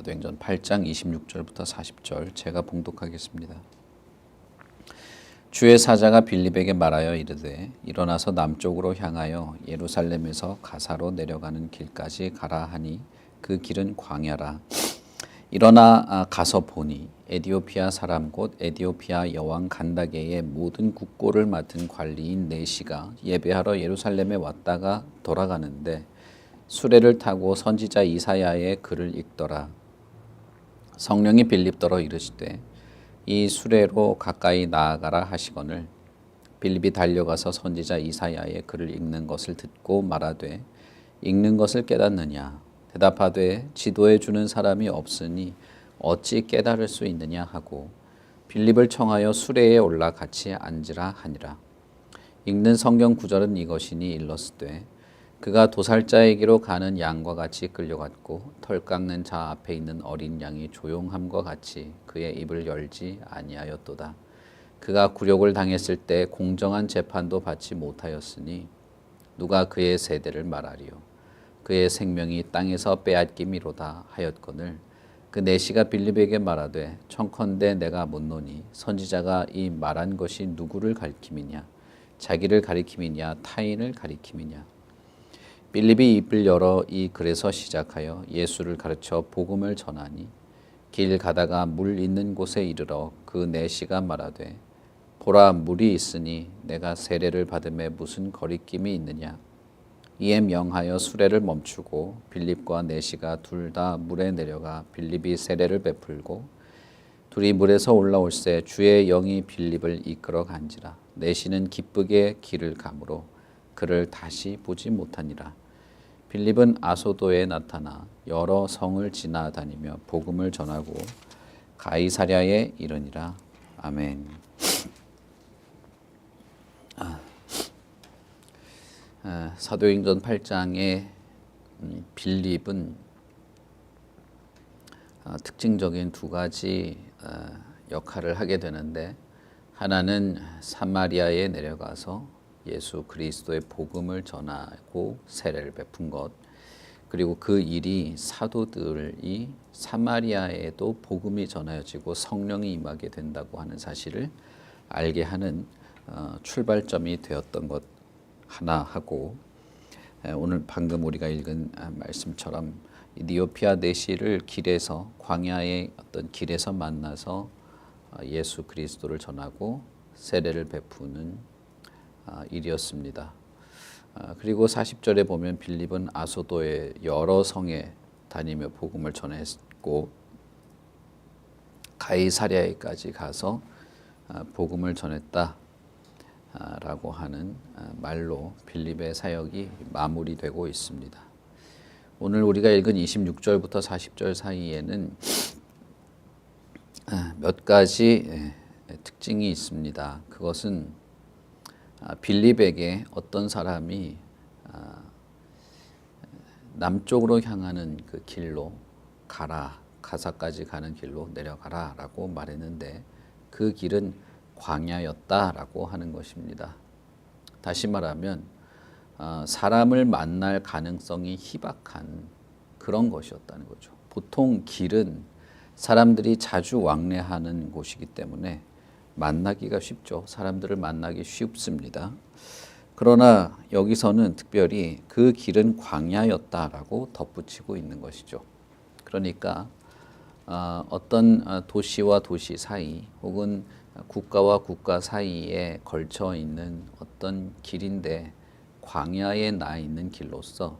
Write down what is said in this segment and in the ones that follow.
사도행전 8장 26절부터 40절 제가 봉독하겠습니다. 주의 사자가 빌립에게 말하여 이르되 일어나서 남쪽으로 향하여 예루살렘에서 가사로 내려가는 길까지 가라 하니 그 길은 광야라. 일어나 가서 보니 에디오피아 사람 곧 에디오피아 여왕 간다게의 모든 국고를 맡은 관리인 네시가 예배하러 예루살렘에 왔다가 돌아가는데 수레를 타고 선지자 이사야의 글을 읽더라. 성령이 빌립더러 이르시되 이 수레로 가까이 나아가라 하시거늘 빌립이 달려가서 선지자 이사야의 글을 읽는 것을 듣고 말하되 읽는 것을 깨닫느냐. 대답하되 지도해 주는 사람이 없으니 어찌 깨달을 수 있느냐 하고 빌립을 청하여 수레에 올라 같이 앉으라 하니라. 읽는 성경 구절은 이것이니 일렀으되 그가 도살자에게로 가는 양과 같이 끌려갔고 털 깎는 자 앞에 있는 어린 양이 조용함과 같이 그의 입을 열지 아니하였도다. 그가 굴욕을 당했을 때 공정한 재판도 받지 못하였으니 누가 그의 세대를 말하리요. 그의 생명이 땅에서 빼앗김이로다 하였거늘 그 네시가 빌립에게 말하되 청컨대 내가 묻노니 선지자가 이 말한 것이 누구를 가리킴이냐. 자기를 가리킴이냐 타인을 가리킴이냐. 빌립이 입을 열어 이 글에서 시작하여 예수를 가르쳐 복음을 전하니 길 가다가 물 있는 곳에 이르러 그 네시가 말하되 보라 물이 있으니 내가 세례를 받음에 무슨 거리낌이 있느냐. 이에 명하여 수레를 멈추고 빌립과 네시가 둘 다 물에 내려가 빌립이 세례를 베풀고 둘이 물에서 올라올새 주의 영이 빌립을 이끌어 간지라. 네시는 기쁘게 길을 가므로 그를 다시 보지 못하니라. 빌립은 아소도에 나타나 여러 성을 지나다니며 복음을 전하고 가이사랴에 이르니라. 아멘. 사도행전 8장의 빌립은 특징적인 두 가지 역할을 하게 되는데 하나는 사마리아에 내려가서 예수 그리스도의 복음을 전하고 세례를 베푼 것, 그리고 그 일이 사도들이 사마리아에도 복음이 전하여지고 성령이 임하게 된다고 하는 사실을 알게 하는 출발점이 되었던 것 하나 하고, 오늘 방금 우리가 읽은 말씀처럼 에디오피아 네시를 길에서 광야의 어떤 길에서 만나서 예수 그리스도를 전하고 세례를 베푸는 일이었습니다. 그리고 40절에 보면 빌립은 아소도의 여러 성에 다니며 복음을 전했고 가이사랴에까지 가서 복음을 전했다 라고 하는 말로 빌립의 사역이 마무리되고 있습니다. 오늘 우리가 읽은 26절부터 40절 사이에는 몇 가지 특징이 있습니다. 그것은 빌립에게 어떤 사람이 남쪽으로 향하는 그 길로 가라, 가사까지 가는 길로 내려가라 라고 말했는데 그 길은 광야였다라고 하는 것입니다. 다시 말하면 사람을 만날 가능성이 희박한 그런 것이었다는 거죠. 보통 길은 사람들이 자주 왕래하는 곳이기 때문에 만나기가 쉽죠. 사람들을 만나기 쉽습니다. 그러나 여기서는 특별히 그 길은 광야였다라고 덧붙이고 있는 것이죠. 그러니까 어떤 도시와 도시 사이 혹은 국가와 국가 사이에 걸쳐 있는 어떤 길인데 광야에 나 있는 길로서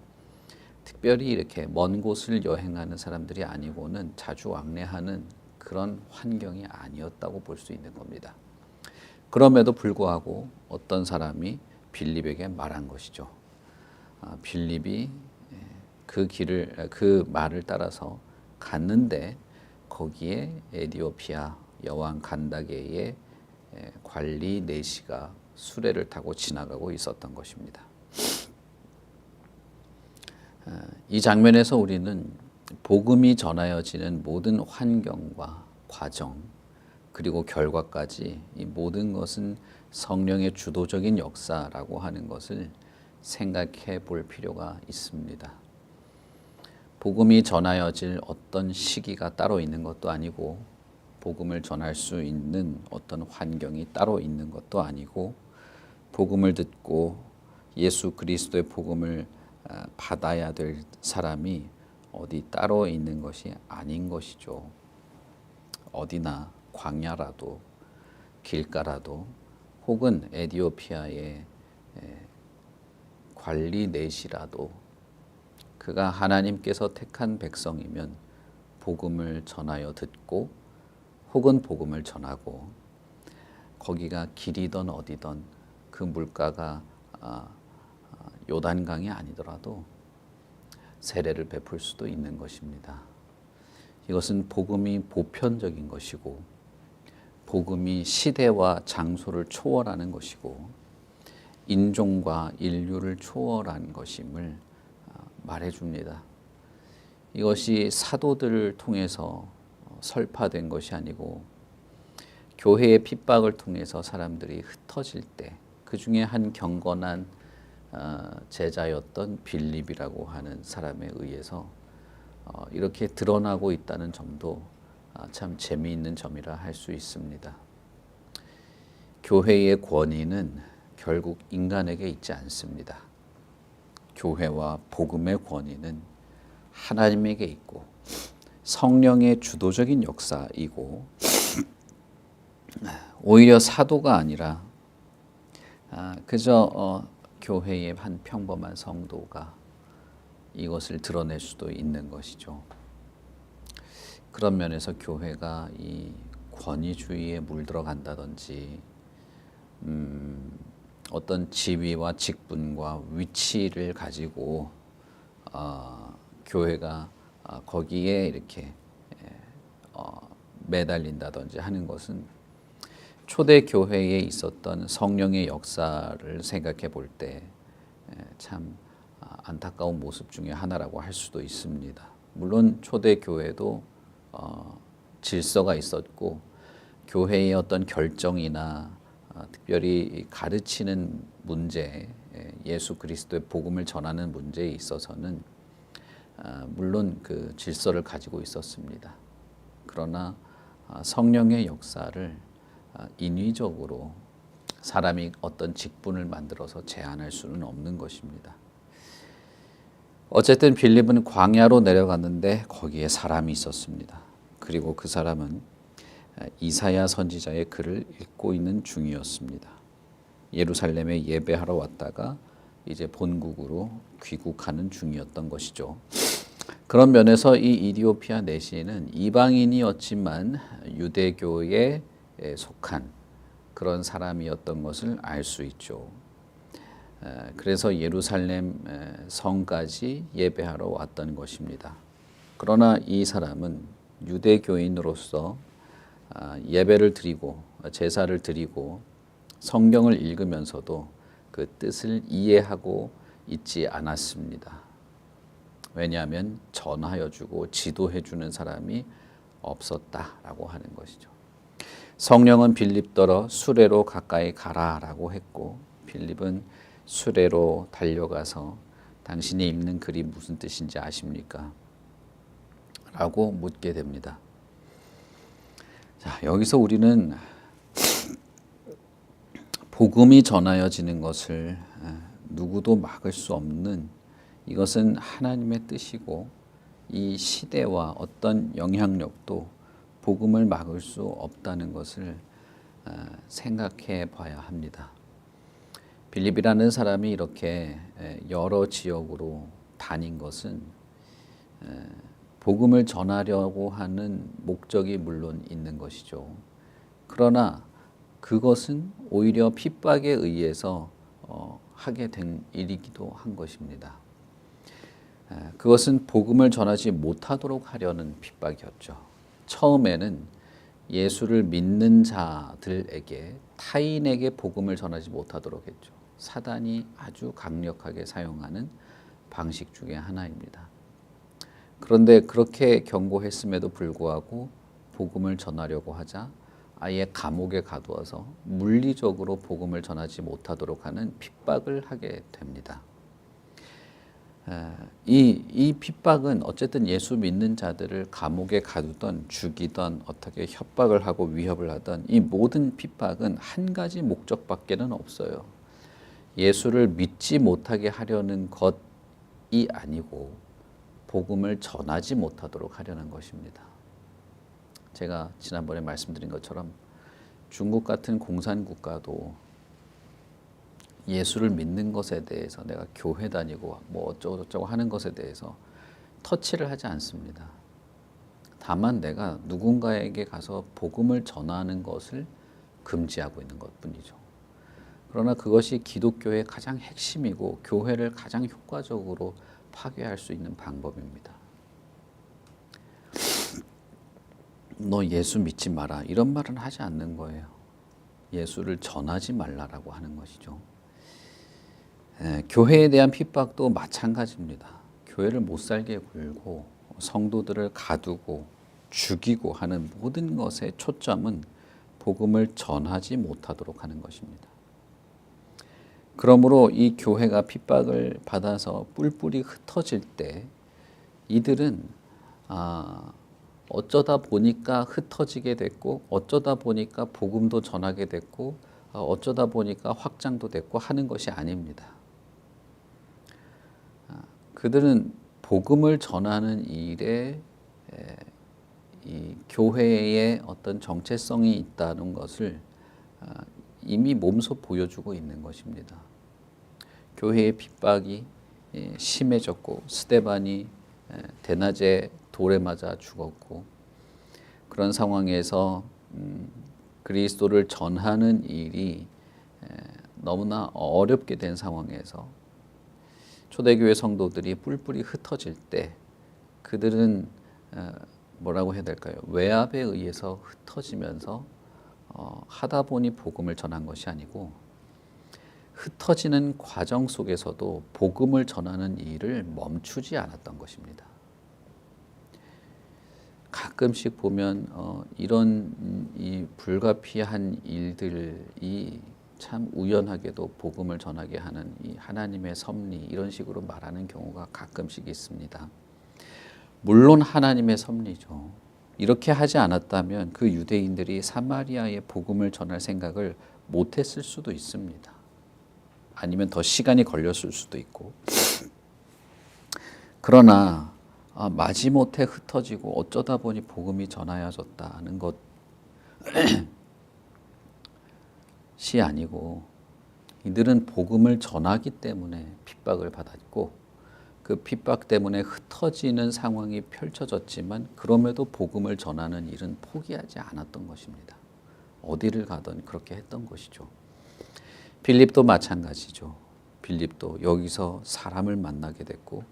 특별히 이렇게 먼 곳을 여행하는 사람들이 아니고는 자주 왕래하는 그런 환경이 아니었다고 볼 수 있는 겁니다. 그럼에도 불구하고 어떤 사람이 빌립에게 말한 것이죠. 빌립이 그 말을 따라서 갔는데 거기에 에디오피아 여왕 간다게의 관리 네시가 수레를 타고 지나가고 있었던 것입니다. 이 장면에서 우리는 복음이 전하여지는 모든 환경과 과정 그리고 결과까지 이 모든 것은 성령의 주도적인 역사라고 하는 것을 생각해 볼 필요가 있습니다. 복음이 전하여질 어떤 시기가 따로 있는 것도 아니고 복음을 전할 수 있는 어떤 환경이 따로 있는 것도 아니고 복음을 듣고 예수 그리스도의 복음을 받아야 될 사람이 어디 따로 있는 것이 아닌 것이죠. 어디나 광야라도 길가라도 혹은 에디오피아의 관리 내시라도 그가 하나님께서 택한 백성이면 복음을 전하여 듣고 혹은 복음을 전하고 거기가 길이든 어디든 그 물가가 요단강이 아니더라도 세례를 베풀 수도 있는 것입니다. 이것은 복음이 보편적인 것이고 복음이 시대와 장소를 초월하는 것이고 인종과 인류를 초월한 것임을 말해줍니다. 이것이 사도들을 통해서 설파된 것이 아니고 교회의 핍박을 통해서 사람들이 흩어질 때 그 중에 한 경건한 제자였던 빌립이라고 하는 사람에 의해서 이렇게 드러나고 있다는 점도 참 재미있는 점이라 할 수 있습니다. 교회의 권위는 결국 인간에게 있지 않습니다. 교회와 복음의 권위는 하나님에게 있고 성령의 주도적인 역사이고 오히려 사도가 아니라 그저 교회의 한 평범한 성도가 이것을 드러낼 수도 있는 것이죠. 그런 면에서 교회가 이 권위주의에 물들어간다든지 어떤 지위와 직분과 위치를 가지고 교회가 거기에 이렇게 매달린다든지 하는 것은 초대 교회에 있었던 성령의 역사를 생각해 볼 때 참 안타까운 모습 중에 하나라고 할 수도 있습니다. 물론 초대 교회도 질서가 있었고 교회의 어떤 결정이나 특별히 가르치는 문제, 예수 그리스도의 복음을 전하는 문제에 있어서는 물론 그 질서를 가지고 있었습니다. 그러나 성령의 역사를 인위적으로 사람이 어떤 직분을 만들어서 제한할 수는 없는 것입니다. 어쨌든 빌립은 광야로 내려갔는데 거기에 사람이 있었습니다. 그리고 그 사람은 이사야 선지자의 글을 읽고 있는 중이었습니다. 예루살렘에 예배하러 왔다가 이제 본국으로 귀국하는 중이었던 것이죠. 그런 면에서 이 이디오피아 내시인은 이방인이었지만 유대교에 속한 그런 사람이었던 것을 알 수 있죠. 그래서 예루살렘 성까지 예배하러 왔던 것입니다. 그러나 이 사람은 유대교인으로서 예배를 드리고 제사를 드리고 성경을 읽으면서도 그 뜻을 이해하고 있지 않았습니다. 왜냐하면 전하여 주고 지도해 주는 사람이 없었다라고 하는 것이죠. 성령은 빌립더러 수레로 가까이 가라라고 했고 빌립은 수레로 달려가서 당신이 읽는 글이 무슨 뜻인지 아십니까? 라고 묻게 됩니다. 자, 여기서 우리는 복음이 전하여지는 것을 누구도 막을 수 없는 이것은 하나님의 뜻이고 이 시대와 어떤 영향력도 복음을 막을 수 없다는 것을 생각해 봐야 합니다. 빌립이라는 사람이 이렇게 여러 지역으로 다닌 것은 복음을 전하려고 하는 목적이 물론 있는 것이죠. 그러나 그것은 오히려 핍박에 의해서 하게 된 일이기도 한 것입니다. 그것은 복음을 전하지 못하도록 하려는 핍박이었죠. 처음에는 예수를 믿는 자들에게 타인에게 복음을 전하지 못하도록 했죠. 사단이 아주 강력하게 사용하는 방식 중에 하나입니다. 그런데 그렇게 경고했음에도 불구하고 복음을 전하려고 하자 아예 감옥에 가두어서 물리적으로 복음을 전하지 못하도록 하는 핍박을 하게 됩니다. 이 핍박은 어쨌든 예수 믿는 자들을 감옥에 가두던 죽이던 어떻게 협박을 하고 위협을 하던 이 모든 핍박은 한 가지 목적밖에는 없어요. 예수를 믿지 못하게 하려는 것이 아니고 복음을 전하지 못하도록 하려는 것입니다. 제가 지난번에 말씀드린 것처럼 중국 같은 공산국가도 예수를 믿는 것에 대해서 내가 교회 다니고 뭐 어쩌고 저쩌고 하는 것에 대해서 터치를 하지 않습니다. 다만 내가 누군가에게 가서 복음을 전하는 것을 금지하고 있는 것뿐이죠. 그러나 그것이 기독교의 가장 핵심이고 교회를 가장 효과적으로 파괴할 수 있는 방법입니다. 너 예수 믿지 마라 이런 말은 하지 않는 거예요. 예수를 전하지 말라라고 하는 것이죠. 교회에 대한 핍박도 마찬가지입니다. 교회를 못 살게 굴고 성도들을 가두고 죽이고 하는 모든 것의 초점은 복음을 전하지 못하도록 하는 것입니다. 그러므로 이 교회가 핍박을 받아서 뿔뿔이 흩어질 때 이들은 어쩌다 보니까 흩어지게 됐고 어쩌다 보니까 복음도 전하게 됐고 어쩌다 보니까 확장도 됐고 하는 것이 아닙니다. 그들은 복음을 전하는 일에 이 교회의 어떤 정체성이 있다는 것을 이미 몸소 보여주고 있는 것입니다. 교회의 핍박이 심해졌고 스데반이 대낮에 돌에 맞아 죽었고 그런 상황에서 그리스도를 전하는 일이 너무나 어렵게 된 상황에서 초대교회 성도들이 뿔뿔이 흩어질 때 그들은 뭐라고 해야 될까요? 외압에 의해서 흩어지면서 하다 보니 복음을 전한 것이 아니고 흩어지는 과정 속에서도 복음을 전하는 일을 멈추지 않았던 것입니다. 가끔씩 보면 이런 이 불가피한 일들이 참 우연하게도 복음을 전하게 하는 이 하나님의 섭리 이런 식으로 말하는 경우가 가끔씩 있습니다. 물론 하나님의 섭리죠. 이렇게 하지 않았다면 그 유대인들이 사마리아의 복음을 전할 생각을 못했을 수도 있습니다. 아니면 더 시간이 걸렸을 수도 있고. 그러나 마지못해 흩어지고 어쩌다 보니 복음이 전하여졌다는 것이 아니고 이들은 복음을 전하기 때문에 핍박을 받았고 그 핍박 때문에 흩어지는 상황이 펼쳐졌지만 그럼에도 복음을 전하는 일은 포기하지 않았던 것입니다. 어디를 가든 그렇게 했던 것이죠. 빌립도 마찬가지죠. 빌립도 여기서 사람을 만나게 됐고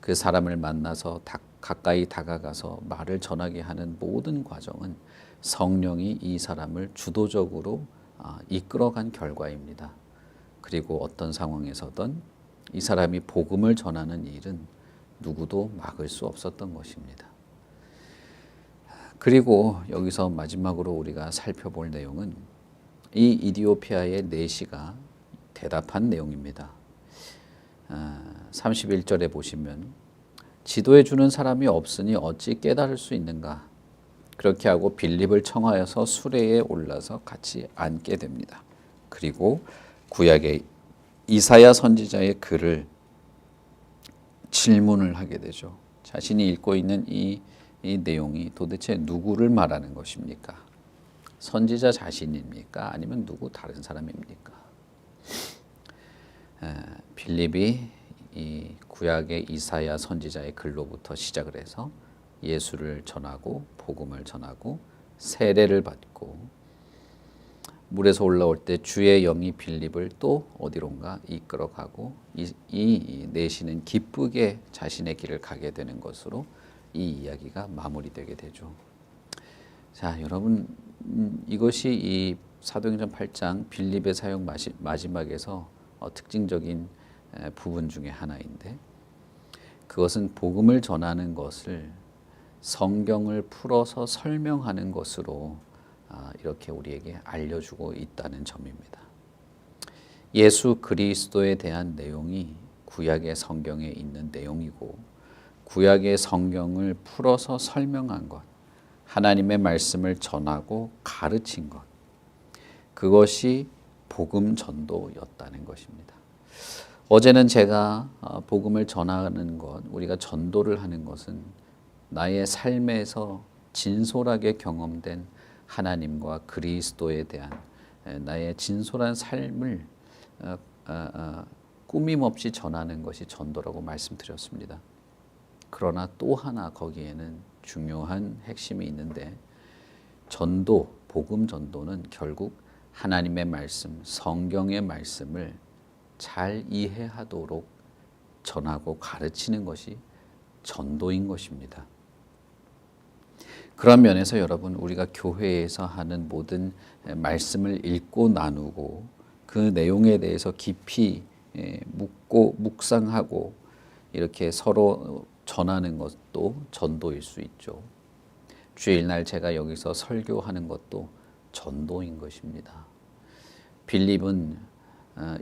그 사람을 만나서 가까이 다가가서 말을 전하게 하는 모든 과정은 성령이 이 사람을 주도적으로 이끌어간 결과입니다. 그리고 어떤 상황에서든 이 사람이 복음을 전하는 일은 누구도 막을 수 없었던 것입니다. 그리고 여기서 마지막으로 우리가 살펴볼 내용은 이 이디오피아의 내시가 대답한 내용입니다. 31절에 보시면 지도해 주는 사람이 없으니 어찌 깨달을 수 있는가. 그렇게 하고 빌립을 청하여서 수레에 올라서 같이 앉게 됩니다. 그리고 구약의 이사야 선지자의 글을 질문을 하게 되죠. 자신이 읽고 있는 이 내용이 도대체 누구를 말하는 것입니까? 선지자 자신입니까? 아니면 누구 다른 사람입니까? 빌립이 이 구약의 이사야 선지자의 글로부터 시작을 해서 예수를 전하고 복음을 전하고 세례를 받고 물에서 올라올 때 주의 영이 빌립을 또 어디론가 이끌어가고 이 내시는 기쁘게 자신의 길을 가게 되는 것으로 이 이야기가 마무리되게 되죠. 자, 여러분 이것이 이 사도행전 8장 빌립의 사역 마지막에서 특징적인 부분 중에 하나인데 그것은 복음을 전하는 것을 성경을 풀어서 설명하는 것으로 이렇게 우리에게 알려주고 있다는 점입니다. 예수 그리스도에 대한 내용이 구약의 성경에 있는 내용이고 구약의 성경을 풀어서 설명한 것, 하나님의 말씀을 전하고 가르친 것, 그것이 복음 전도였다는 것입니다. 어제는 제가 복음을 전하는 것, 우리가 전도를 하는 것은 나의 삶에서 진솔하게 경험된 하나님과 그리스도에 대한 나의 진솔한 삶을 꾸밈없이 전하는 것이 전도라고 말씀드렸습니다. 그러나 또 하나 거기에는 중요한 핵심이 있는데 전도, 복음 전도는 결국 하나님의 말씀, 성경의 말씀을 잘 이해하도록 전하고 가르치는 것이 전도인 것입니다. 그런 면에서 여러분, 우리가 교회에서 하는 모든 말씀을 읽고 나누고 그 내용에 대해서 깊이 묻고 묵상하고 이렇게 서로 전하는 것도 전도일 수 있죠. 주일날 제가 여기서 설교하는 것도 전도인 것입니다. 빌립은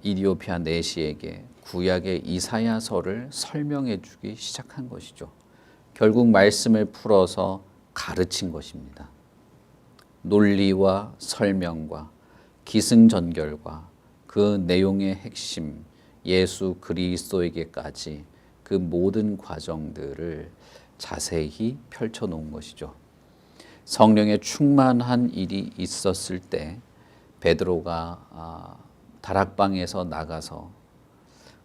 이디오피아 내시에게 구약의 이사야서를 설명해 주기 시작한 것이죠. 결국 말씀을 풀어서 가르친 것입니다. 논리와 설명과 기승전결과 그 내용의 핵심, 예수 그리스도에게까지 그 모든 과정들을 자세히 펼쳐놓은 것이죠. 성령의 충만한 일이 있었을 때 베드로가 다락방에서 나가서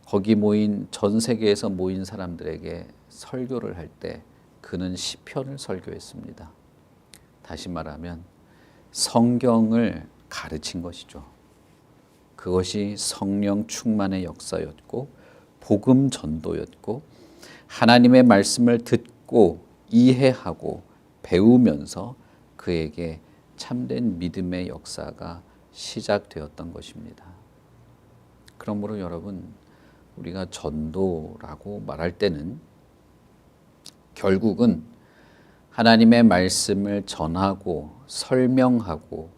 거기 모인 전 세계에서 모인 사람들에게 설교를 할 때 그는 시편을 설교했습니다. 다시 말하면 성경을 가르친 것이죠. 그것이 성령 충만의 역사였고 복음 전도였고 하나님의 말씀을 듣고 이해하고 배우면서 그에게 참된 믿음의 역사가 시작되었던 것입니다. 그러므로 여러분, 우리가 전도라고 말할 때는 결국은 하나님의 말씀을 전하고 설명하고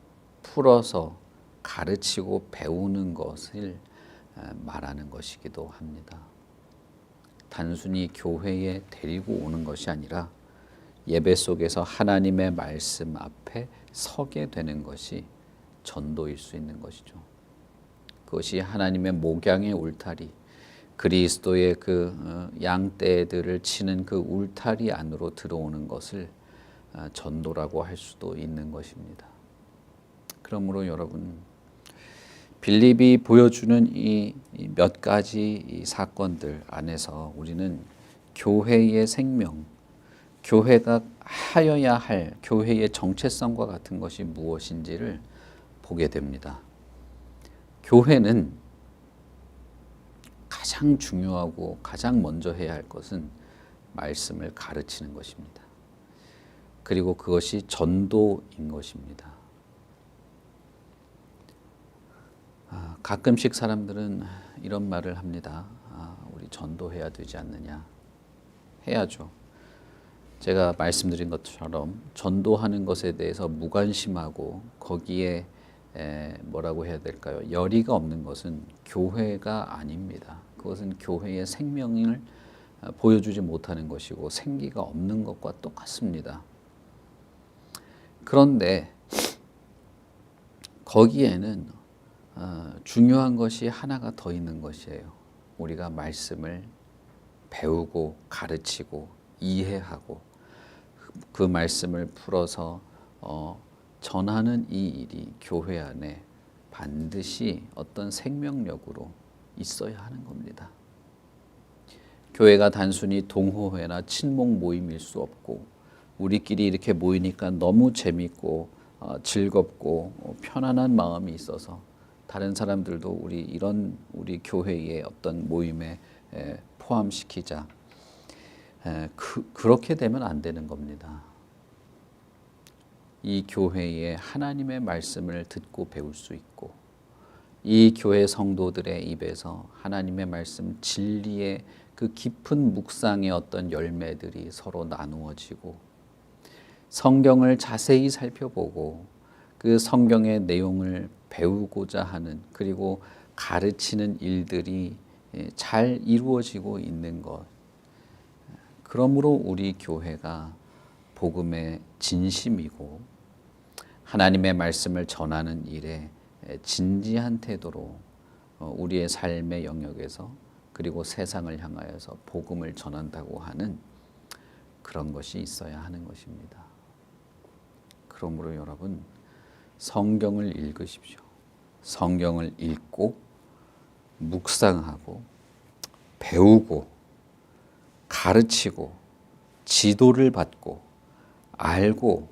풀어서 가르치고 배우는 것을 말하는 것이기도 합니다. 단순히 교회에 데리고 오는 것이 아니라 예배 속에서 하나님의 말씀 앞에 서게 되는 것이 전도일 수 있는 것이죠. 그것이 하나님의 목양의 울타리, 그리스도의 그 양떼들을 치는 그 울타리 안으로 들어오는 것을 전도라고 할 수도 있는 것입니다. 그러므로 여러분, 빌립이 보여주는 이 몇 가지 이 사건들 안에서 우리는 교회의 생명, 교회가 하여야 할 교회의 정체성과 같은 것이 무엇인지를 보게 됩니다. 교회는 가장 중요하고 가장 먼저 해야 할 것은 말씀을 가르치는 것입니다. 그리고 그것이 전도인 것입니다. 가끔씩 사람들은 이런 말을 합니다. 우리 전도해야 되지 않느냐. 해야죠. 제가 말씀드린 것처럼 전도하는 것에 대해서 무관심하고 거기에 뭐라고 해야 될까요? 열의가 없는 것은 교회가 아닙니다. 그것은 교회의 생명을 보여주지 못하는 것이고 생기가 없는 것과 똑같습니다. 그런데 거기에는 중요한 것이 하나가 더 있는 것이에요. 우리가 말씀을 배우고 가르치고 이해하고 그 말씀을 풀어서 전하는 이 일이 교회 안에 반드시 어떤 생명력으로 있어야 하는 겁니다. 교회가 단순히 동호회나 친목 모임일 수 없고 우리끼리 이렇게 모이니까 너무 재밌고 즐겁고 편안한 마음이 있어서 다른 사람들도 우리 교회의 어떤 모임에 포함시키자. 그렇게 되면 안 되는 겁니다. 이 교회에 하나님의 말씀을 듣고 배울 수 있고 이 교회 성도들의 입에서 하나님의 말씀 진리의 그 깊은 묵상의 어떤 열매들이 서로 나누어지고 성경을 자세히 살펴보고 그 성경의 내용을 배우고자 하는 그리고 가르치는 일들이 잘 이루어지고 있는 것. 그러므로 우리 교회가 복음의 진심이고 하나님의 말씀을 전하는 일에 진지한 태도로 우리의 삶의 영역에서 그리고 세상을 향하여서 복음을 전한다고 하는 그런 것이 있어야 하는 것입니다. 그러므로 여러분 성경을 읽으십시오. 성경을 읽고 묵상하고 배우고 가르치고 지도를 받고 알고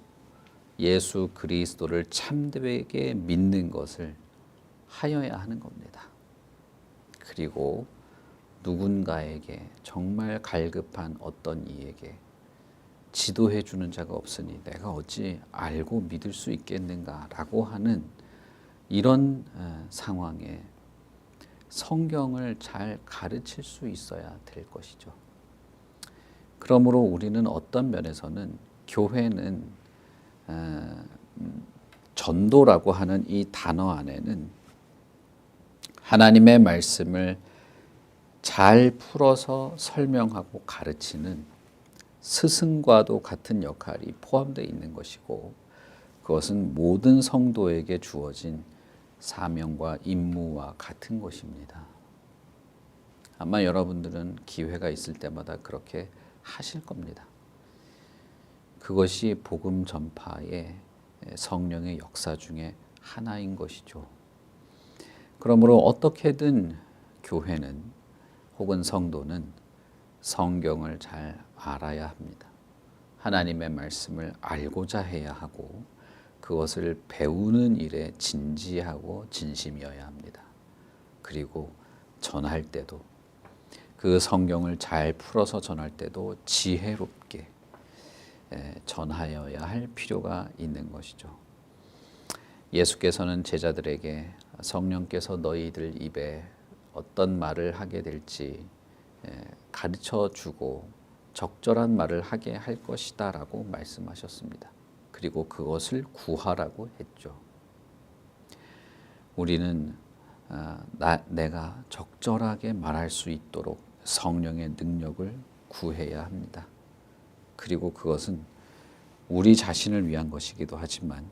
예수 그리스도를 참되게 믿는 것을 하여야 하는 겁니다. 그리고 누군가에게 정말 갈급한 어떤 이에게 지도해 주는 자가 없으니 내가 어찌 알고 믿을 수 있겠는가라고 하는 이런 상황에 성경을 잘 가르칠 수 있어야 될 것이죠. 그러므로 우리는 어떤 면에서는 교회는 전도라고 하는 이 단어 안에는 하나님의 말씀을 잘 풀어서 설명하고 가르치는 스승과도 같은 역할이 포함되어 있는 것이고 그것은 모든 성도에게 주어진 사명과 임무와 같은 것입니다. 아마 여러분들은 기회가 있을 때마다 그렇게 하실 겁니다. 그것이 복음 전파의 성령의 역사 중에 하나인 것이죠. 그러므로 어떻게든 교회는 혹은 성도는 성경을 잘 알아야 합니다. 하나님의 말씀을 알고자 해야 하고 그것을 배우는 일에 진지하고 진심이어야 합니다. 그리고 전할 때도 그 성경을 잘 풀어서 전할 때도 지혜롭게 전하여야 할 필요가 있는 것이죠. 예수께서는 제자들에게 성령께서 너희들 입에 어떤 말을 하게 될지 가르쳐 주고 적절한 말을 하게 할 것이다 라고 말씀하셨습니다. 그리고 그것을 구하라고 했죠. 우리는 내가 적절하게 말할 수 있도록 성령의 능력을 구해야 합니다. 그리고 그것은 우리 자신을 위한 것이기도 하지만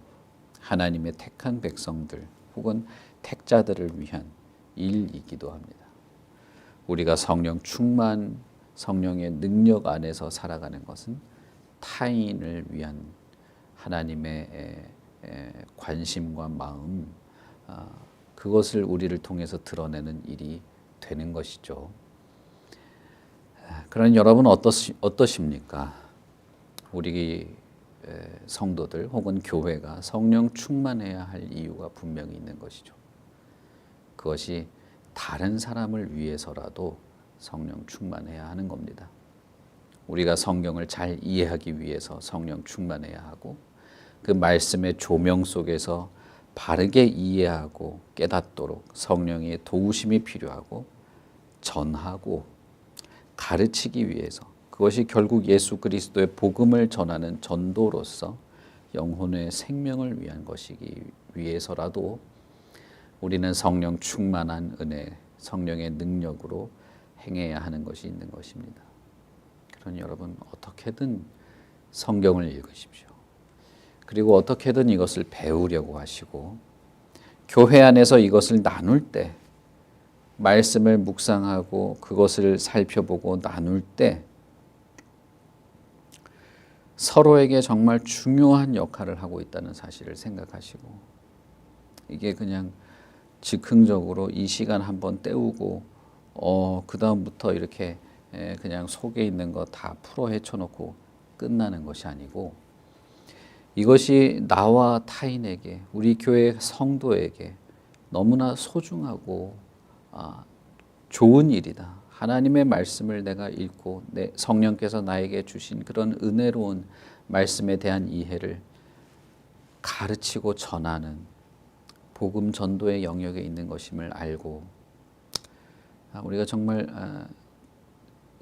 하나님의 택한 백성들 혹은 택자들을 위한 일이기도 합니다. 우리가 성령 충만, 성령의 능력 안에서 살아가는 것은 타인을 위한 하나님의 관심과 마음, 그것을 우리를 통해서 드러내는 일이 되는 것이죠. 그런 여러분 어떠십니까? 우리 성도들 혹은 교회가 성령 충만해야 할 이유가 분명히 있는 것이죠. 그것이 다른 사람을 위해서라도 성령 충만해야 하는 겁니다. 우리가 성경을 잘 이해하기 위해서 성령 충만해야 하고 그 말씀의 조명 속에서 바르게 이해하고 깨닫도록 성령의 도우심이 필요하고 전하고 가르치기 위해서 그것이 결국 예수 그리스도의 복음을 전하는 전도로서 영혼의 생명을 위한 것이기 위해서라도 우리는 성령 충만한 은혜, 성령의 능력으로 행해야 하는 것이 있는 것입니다. 그러니 여러분 어떻게든 성경을 읽으십시오. 그리고 어떻게든 이것을 배우려고 하시고 교회 안에서 이것을 나눌 때 말씀을 묵상하고 그것을 살펴보고 나눌 때 서로에게 정말 중요한 역할을 하고 있다는 사실을 생각하시고 이게 그냥 즉흥적으로 이 시간 한번 때우고 그 다음부터 이렇게 그냥 속에 있는 거 다 풀어 헤쳐놓고 끝나는 것이 아니고 이것이 나와 타인에게 우리 교회 성도에게 너무나 소중하고 좋은 일이다. 하나님의 말씀을 내가 읽고 성령께서 나에게 주신 그런 은혜로운 말씀에 대한 이해를 가르치고 전하는 복음 전도의 영역에 있는 것임을 알고 우리가 정말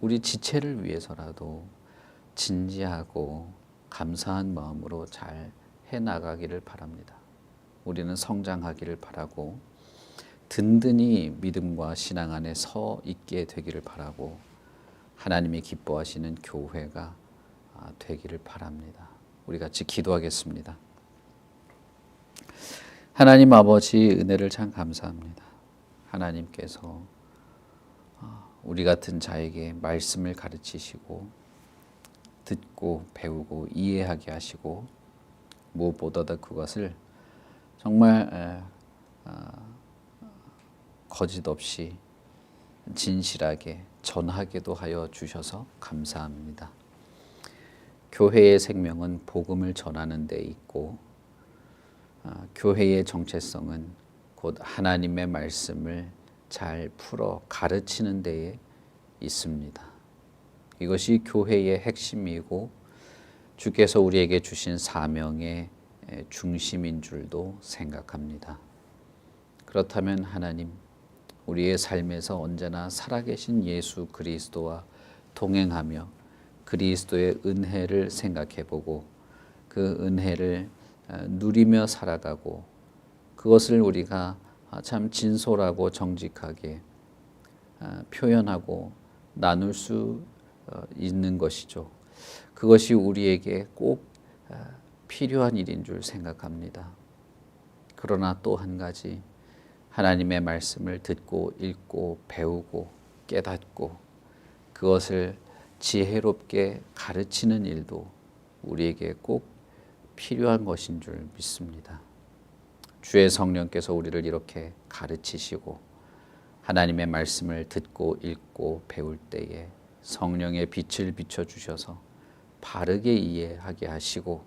우리 지체를 위해서라도 진지하고 감사한 마음으로 잘 해나가기를 바랍니다. 우리는 성장하기를 바라고 든든히 믿음과 신앙 안에 서 있게 되기를 바라고 하나님이 기뻐하시는 교회가 되기를 바랍니다. 우리 같이 기도하겠습니다. 하나님 아버지 은혜를 참 감사합니다. 하나님께서 우리 같은 자에게 말씀을 가르치시고 듣고 배우고 이해하게 하시고 무엇보다도 그것을 정말 거짓 없이 진실하게 전하게도 하여 주셔서 감사합니다. 교회의 생명은 복음을 전하는 데 있고 교회의 정체성은 곧 하나님의 말씀을 잘 풀어 가르치는 데에 있습니다. 이것이 교회의 핵심이고 주께서 우리에게 주신 사명의 중심인 줄도 생각합니다. 그렇다면 하나님, 우리의 삶에서 언제나 살아계신 예수 그리스도와 동행하며 그리스도의 은혜를 생각해보고 그 은혜를 누리며 살아가고 그것을 우리가 참 진솔하고 정직하게 표현하고 나눌 수 있는 것이죠. 그것이 우리에게 꼭 필요한 일인 줄 생각합니다. 그러나 또 한 가지, 하나님의 말씀을 듣고 읽고 배우고 깨닫고 그것을 지혜롭게 가르치는 일도 우리에게 꼭 필요한 것인 줄 믿습니다. 주의 성령께서 우리를 이렇게 가르치시고 하나님의 말씀을 듣고 읽고 배울 때에 성령의 빛을 비춰주셔서 바르게 이해하게 하시고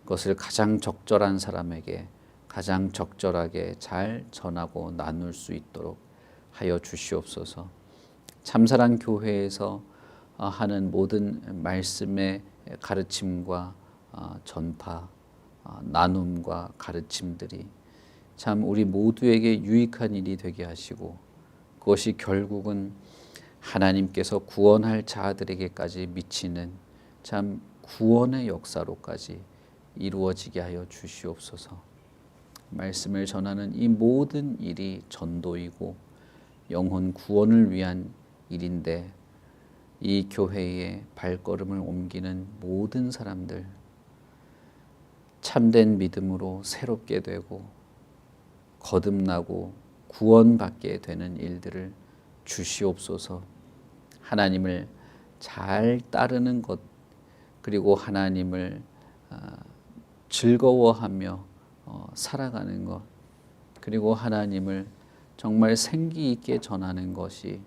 그것을 가장 적절한 사람에게 가장 적절하게 잘 전하고 나눌 수 있도록 하여 주시옵소서. 참사랑 교회에서 하는 모든 말씀의 가르침과 전파, 나눔과 가르침들이 참 우리 모두에게 유익한 일이 되게 하시고 그것이 결국은 하나님께서 구원할 자들에게까지 미치는 참 구원의 역사로까지 이루어지게 하여 주시옵소서. 말씀을 전하는 이 모든 일이 전도이고 영혼 구원을 위한 일인데 이 교회의 발걸음을 옮기는 모든 사람들 참된 믿음으로 새롭게 되고 거듭나고 구원받게 되는 일들을 주시옵소서. 하나님을 잘 따르는 것 그리고 하나님을 즐거워하며 살아가는 것 그리고 하나님을 정말 생기 있게 전하는 것이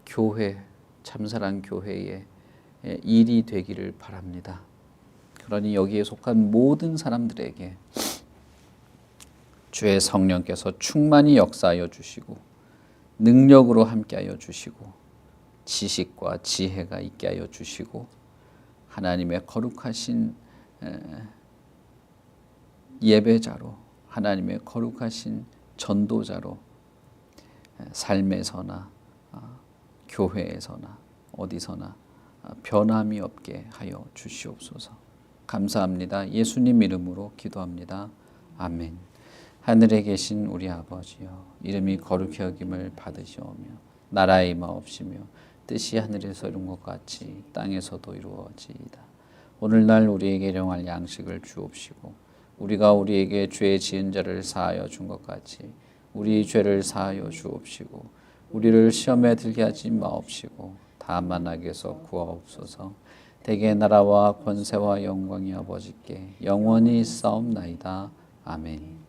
교회, 참사랑 교회의 일이 되기를 바랍니다. 그러니 여기에 속한 모든 사람들에게 주의 성령께서 충만히 역사하여 주시고 능력으로 함께하여 주시고 지식과 지혜가 있게 하여 주시고 하나님의 거룩하신 예배자로 하나님의 거룩하신 전도자로 삶에서나 교회에서나 어디서나 변함이 없게 하여 주시옵소서. 감사합니다. 예수님 이름으로 기도합니다. 아멘. 하늘에 계신 우리 아버지여, 이름이 거룩히 여김을 받으시오며 나라의 임하옵시며 뜻이 하늘에서 이룬 것 같이 땅에서도 이루어지이다. 오늘날 우리에게 일용할 양식을 주옵시고 우리가 우리에게 죄 지은 자를 사하여 준 것 같이 우리 죄를 사하여 주옵시고 우리를 시험에 들게 하지 마옵시고 다만 악에서 구하옵소서. 대개 나라와 권세와 영광이 아버지께 영원히 있사옵나이다. 아멘.